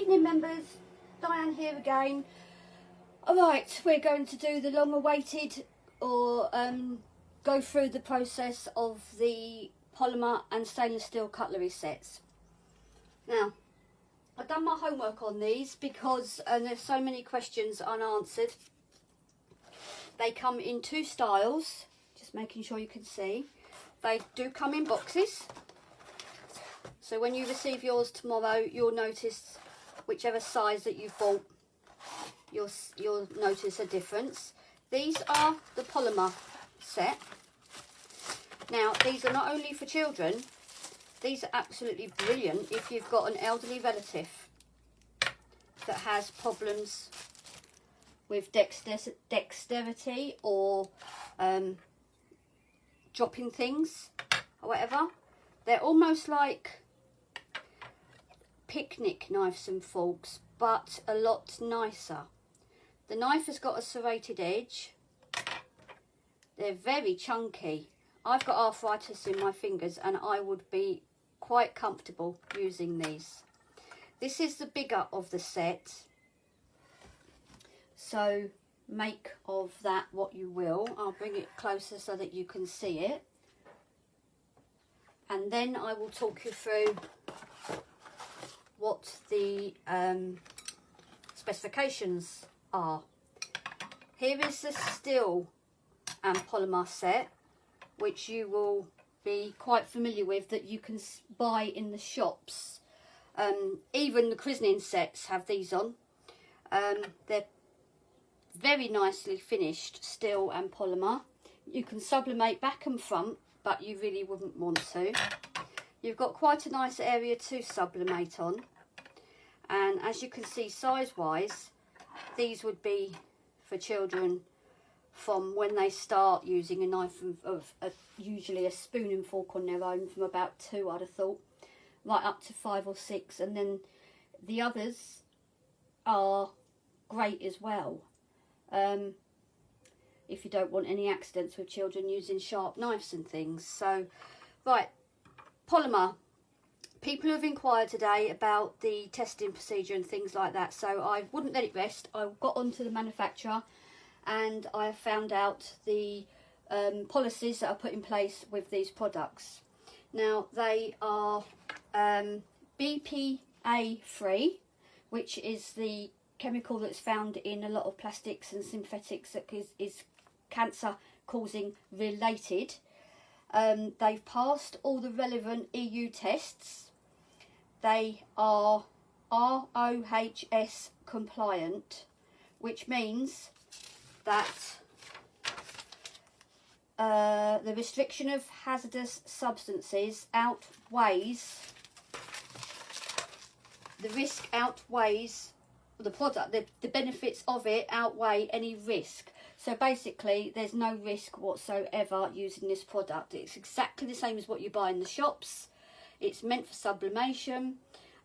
Evening members, Diane here again. Alright, we're going to do the long awaited or go through the process of the polymer and stainless steel cutlery sets. Now, I've done my homework on these because there's so many questions unanswered. They come in two styles, just making sure you can see. They do come in boxes. So when you receive yours tomorrow, you'll notice whichever size that you've bought, you'll notice a difference. These are the polymer set. Now, these are not only for children, these are absolutely brilliant if you've got an elderly relative that has problems with dexterity or dropping things or whatever. They're almost like picnic knives and forks, but a lot nicer. The knife has got a serrated edge. They're very chunky. I've got arthritis in my fingers and I would be quite comfortable using these. This is the bigger of the set, so make of that what you will. I'll bring it closer so that you can see it, and then I will talk you through what the specifications are. Here is the steel and polymer set, which you will be quite familiar with, that you can buy in the shops. Even the christening sets have these on. They're very nicely finished steel and polymer. You can sublimate back and front, but you really wouldn't want to. You've got quite a nice area to sublimate on, and as you can see, size wise, these would be for children from when they start using a knife of usually a spoon and fork on their own, from about 2, I'd have thought, right up to 5 or 6, and then the others are great as well if you don't want any accidents with children using sharp knives and things. So right, polymer, people have inquired today about the testing procedure and things like that, so I wouldn't let it rest. I got onto the manufacturer and I have found out the policies that are put in place with these products. Now, they are BPA free, which is the chemical that's found in a lot of plastics and synthetics that is cancer causing related. They've passed all the relevant EU tests. They are RoHS compliant, which means that the restriction of hazardous substances outweighs, the risk outweighs the product, the benefits of it outweigh any risk. So basically there's no risk whatsoever using this product. It's exactly the same as what you buy in the shops. It's meant for sublimation,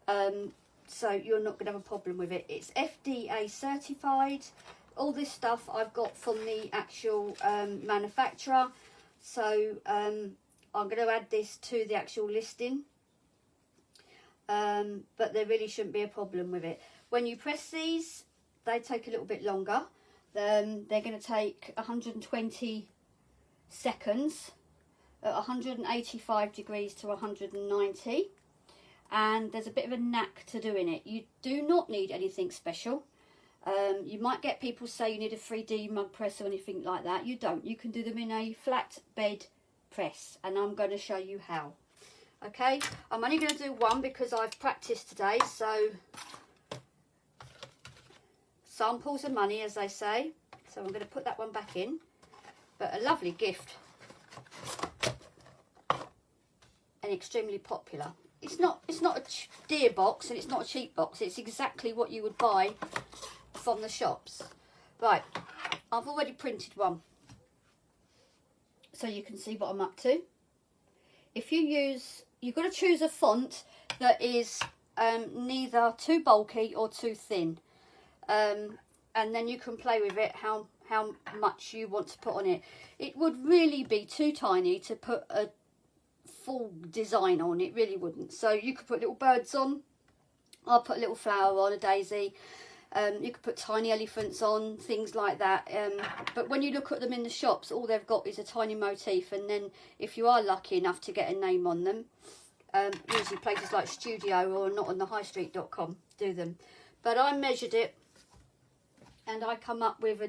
so you're not going to have a problem with it. It's FDA certified. All this stuff I've got from the actual manufacturer, so I'm going to add this to the actual listing, but there really shouldn't be a problem with it. When you press these, they take a little bit longer. They're going to take 120 seconds at 185 degrees to 190, and there's a bit of a knack to doing it. You do not need anything special. You might get people say you need a 3D mug press or anything like that. You don't. You can do them in a flat bed press, and I'm going to show you how. Okay, I'm only going to do one because I've practiced today, so samples of money, as they say. So I'm going to put that one back in, but a lovely gift and extremely popular. It's not a dear box and it's not a cheap box. It's exactly what you would buy from the shops. Right, I've already printed one, so you can see what I'm up to. If you use, you've got to choose a font that is neither too bulky or too thin, and then you can play with it how much you want to put on it. It would really be too tiny to put a full design on. It really wouldn't. So you could put little birds on, I'll put a little flower on, a daisy. You could put tiny elephants on, things like that. But when you look at them in the shops, all they've got is a tiny motif. And then if you are lucky enough to get a name on them, usually places like Studio or notonthehighstreet.com do them. But I measured it and I come up with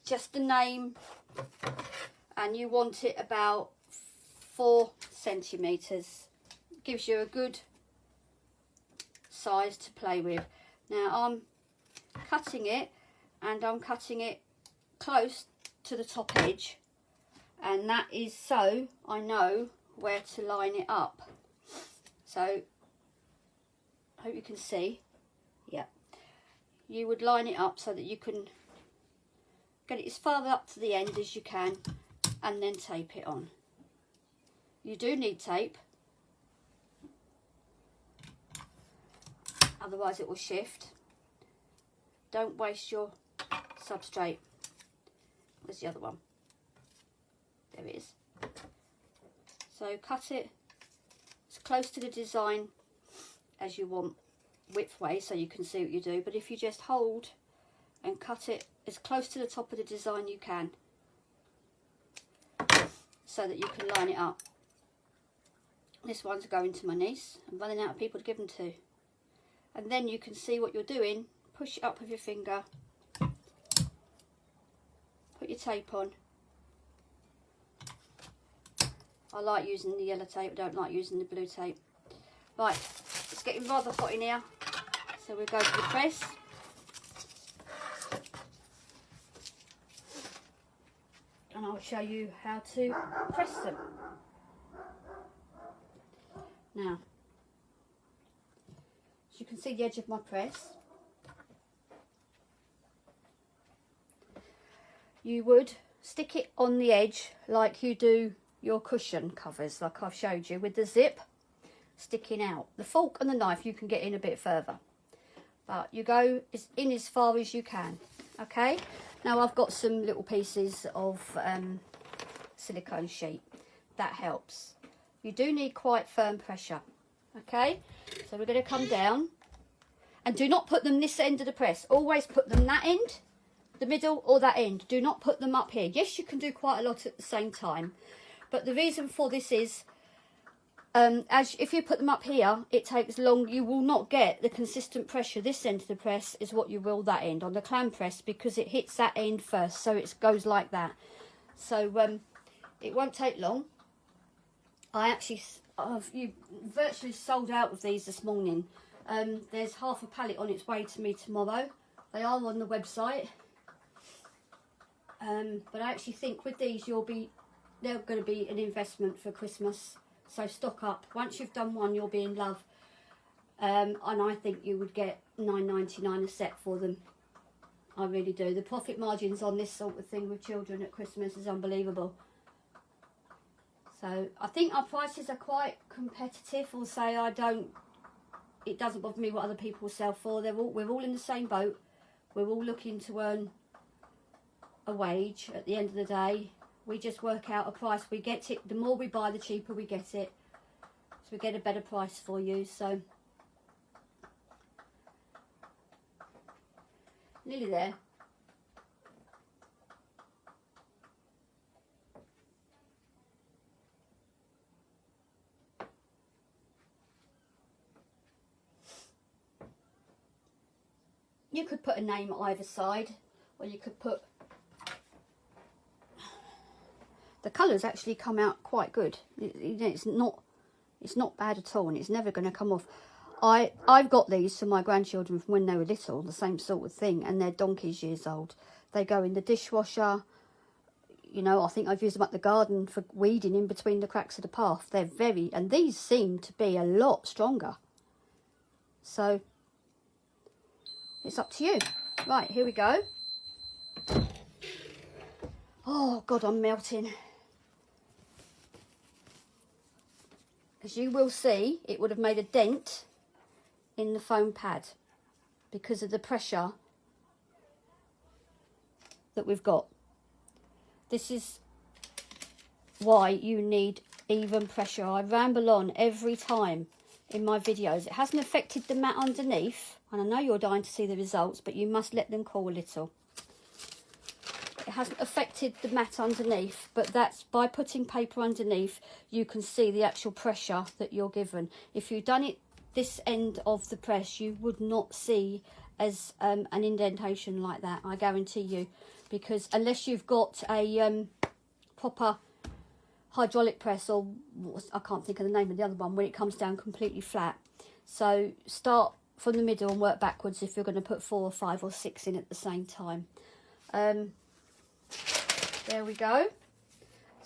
just a name, and you want it about 4 centimetres. Gives you a good size to play with. Now I'm cutting it, and I'm cutting it close to the top edge, and that is so I know where to line it up. So I hope you can see. Yeah, you would line it up so that you can get it as far up to the end as you can, and then tape it on. You do need tape, otherwise it will shift. Don't waste your substrate. Where's the other one? There it is. So cut it as close to the design as you want, widthwise, so you can see what you do. But if you just hold and cut it as close to the top of the design you can, so that you can line it up. This one's going to my niece. I'm running out of people to give them to. And then you can see what you're doing. Push it up with your finger, put your tape on. I like using the yellow tape, I don't like using the blue tape. Right, it's getting rather hot in here, so we'll go to the press. And I'll show you how to press them. Now, as you can see the edge of my press, you would stick it on the edge like you do your cushion covers, like I've showed you, with the zip sticking out. The fork and the knife you can get in a bit further, but you go in as far as you can. Okay, now I've got some little pieces of silicone sheet. That helps. You do need quite firm pressure. Okay, so we're going to come down, and do not put them this end of the press. Always put them that end, the middle, or that end. Do not put them up here. Yes, you can do quite a lot at the same time, but the reason for this is if you put them up here, it takes long. You will not get the consistent pressure. This end of the press is what you will that end on the clam press, because it hits that end first, so it goes like that. So it won't take long. You virtually sold out of these this morning. There's half a pallet on its way to me tomorrow. They are on the website. But I actually think with these they're going to be an investment for Christmas. So stock up. Once you've done one, you'll be in love. And I think you would get £9.99 a set for them. I really do. The profit margins on this sort of thing with children at Christmas is unbelievable. So I think our prices are quite competitive. Or say it doesn't bother me what other people sell for. We're all in the same boat. We're all looking to earn a wage at the end of the day. We just work out a price. We get it. The more we buy, the cheaper we get it. So we get a better price for you. So nearly there. You could put a name either side, or you could put... The colours actually come out quite good. It's not bad at all, and it's never going to come off. I've got these for my grandchildren from when they were little, the same sort of thing, and they're donkeys years old. They go in the dishwasher. You know, I think I've used them at the garden for weeding in between the cracks of the path. And these seem to be a lot stronger. So it's up to you. Right, here we go. Oh God, I'm melting. As you will see, it would have made a dent in the foam pad because of the pressure that we've got. This is why you need even pressure. I ramble on every time in my videos. It hasn't affected the mat underneath, and I know you're dying to see the results, but you must let them cool a little. It hasn't affected the mat underneath, but that's by putting paper underneath, you can see the actual pressure that you're given. If you'd done it this end of the press, you would not see as an indentation like that, I guarantee you, because unless you've got a proper hydraulic press, or I can't think of the name of the other one, where it comes down completely flat. So start from the middle and work backwards if you're going to put 4 or 5 or 6 in at the same time. There we go.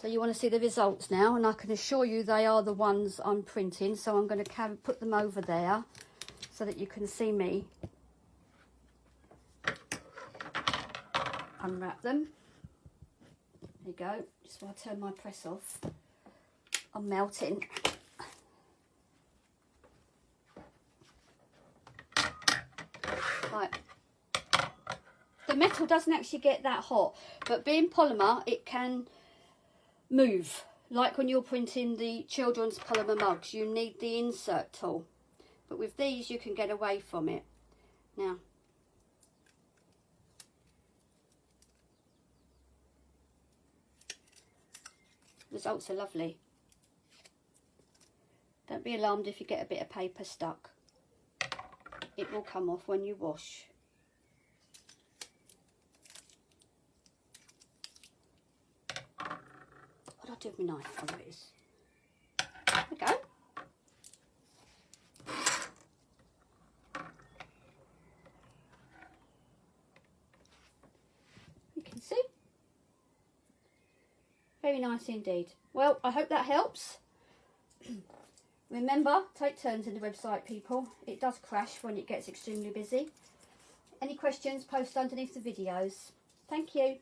So you want to see the results now, and I can assure you they are the ones I'm printing. So I'm going to put them over there so that you can see me unwrap them. There you go. Just while I turn my press off, I'm melting. Right. The metal doesn't actually get that hot, but being polymer, it can move. Like when you're printing the children's polymer mugs, you need the insert tool. But with these, you can get away from it. Now, results are lovely. Don't be alarmed if you get a bit of paper stuck. It will come off when you wash. What do I do with my knife? Oh, there it is. There we go. You can see. Very nice indeed. Well, I hope that helps. Remember, take turns in the website, people. It does crash when it gets extremely busy. Any questions, post underneath the videos. Thank you.